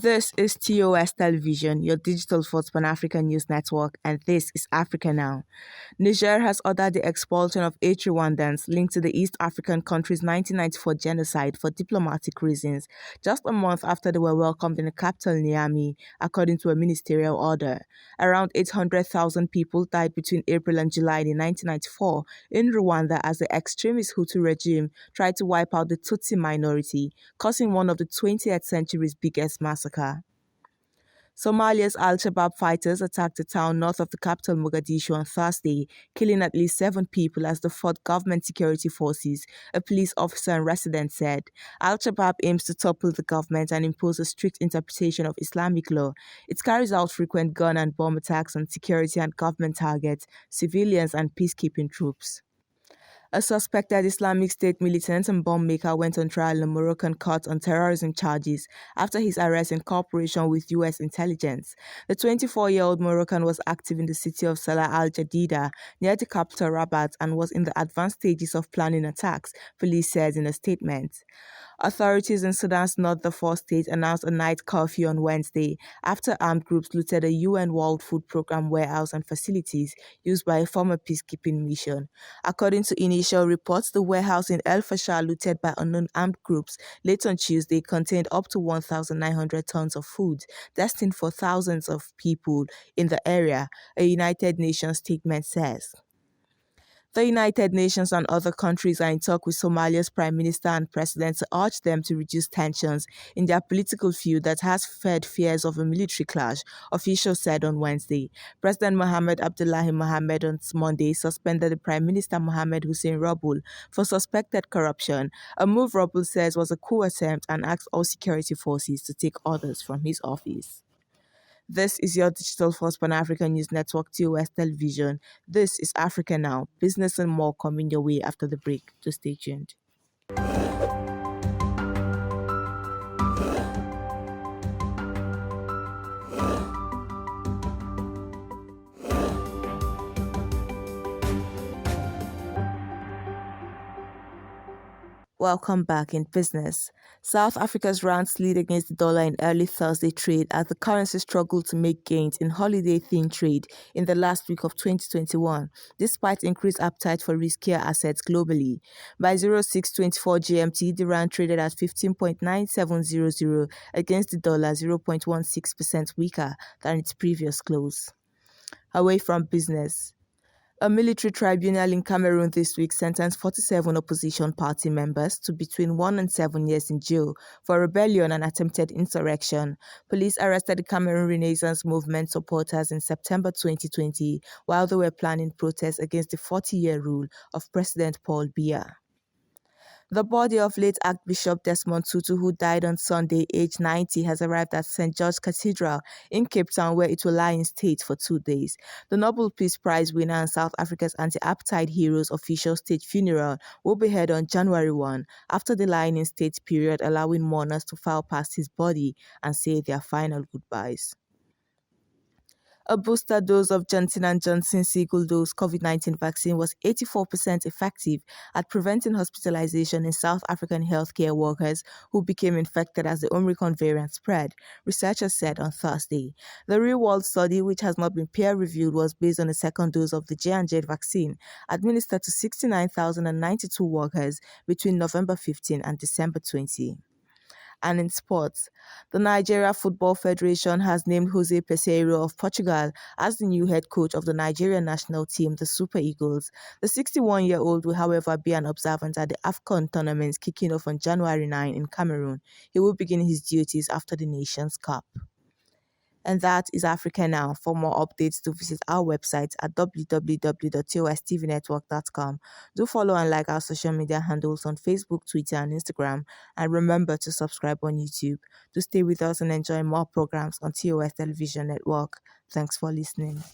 This is TOS Television, your digital first Pan-African news network, and this is Africa Now. Niger has ordered the expulsion of 8 Rwandans linked to the East African country's 1994 genocide for diplomatic reasons, just a month after they were welcomed in the capital Niamey, according to a ministerial order. Around 800,000 people died between April and July in 1994 in Rwanda as the extremist Hutu regime tried to wipe out the Tutsi minority, causing one of the 20th century's biggest massacres. Somalia's Al-Shabaab fighters attacked a town north of the capital Mogadishu on Thursday, killing at least 7 people as the fought government security forces, a police officer and resident said. Al-Shabaab aims to topple the government and impose a strict interpretation of Islamic law. It carries out frequent gun and bomb attacks on security and government targets, civilians and peacekeeping troops. A suspected Islamic State militant and bomb maker went on trial in a Moroccan court on terrorism charges after his arrest in cooperation with U.S. intelligence. The 24-year-old Moroccan was active in the city of Salah al-Jadida, near the capital Rabat, and was in the advanced stages of planning attacks, police said in a statement. Authorities in Sudan's North Darfur state announced a night curfew on Wednesday after armed groups looted a UN World Food Programme warehouse and facilities used by a former peacekeeping mission. According to initial reports, the warehouse in El Fasher looted by unknown armed groups late on Tuesday contained up to 1,900 tons of food destined for thousands of people in the area, a United Nations statement says. The United Nations and other countries are in talk with Somalia's Prime Minister and President to urge them to reduce tensions in their political feud that has fed fears of a military clash, officials said on Wednesday. President Mohamed Abdullahi Mohamed on Monday suspended the Prime Minister Mohamed Hussein Roble for suspected corruption, a move Roble says was a coup attempt, and asked all security forces to take orders from his office. This is your digital first Pan-African news network, TOS Television. This is Africa Now. Business and more coming your way after the break. Just stay tuned. Welcome back in business. South Africa's rand slid against the dollar in early Thursday trade as the currency struggled to make gains in holiday-themed trade in the last week of 2021, despite increased appetite for riskier assets globally. By 06:24 GMT, the rand traded at 15.9700 against the dollar, 0.16% weaker than its previous close. Away from business. A military tribunal in Cameroon this week sentenced 47 opposition party members to between 1 and 7 years in jail for rebellion and attempted insurrection. Police arrested the Cameroon Renaissance Movement supporters in September 2020 while they were planning protests against the 40-year rule of President Paul Biya. The body of late Archbishop Desmond Tutu, who died on Sunday, aged 90, has arrived at St. George's Cathedral in Cape Town, where it will lie in state for 2 days. The Nobel Peace Prize winner and South Africa's anti-apartheid hero's official state funeral will be held on January 1, after the lying in state period, allowing mourners to file past his body and say their final goodbyes. A booster dose of Johnson & Johnson's single-dose COVID-19 vaccine was 84% effective at preventing hospitalization in South African healthcare workers who became infected as the Omicron variant spread, researchers said on Thursday. The real-world study, which has not been peer-reviewed, was based on a second dose of the J&J vaccine administered to 69,092 workers between November 15 and December 20. And in sports, the Nigeria Football Federation has named Jose Peseiro of Portugal as the new head coach of the Nigerian national team, the Super Eagles. The 61-year-old will, however, be an observant at the AFCON tournament kicking off on January 9 in Cameroon. He will begin his duties after the Nations Cup. And that is Africa Now. For more updates, do visit our website at www.TOSTVNetwork.com. Do follow and like our social media handles on Facebook, Twitter, and Instagram. And remember to subscribe on YouTube. Do stay with us and enjoy more programs on TOS Television Network. Thanks for listening.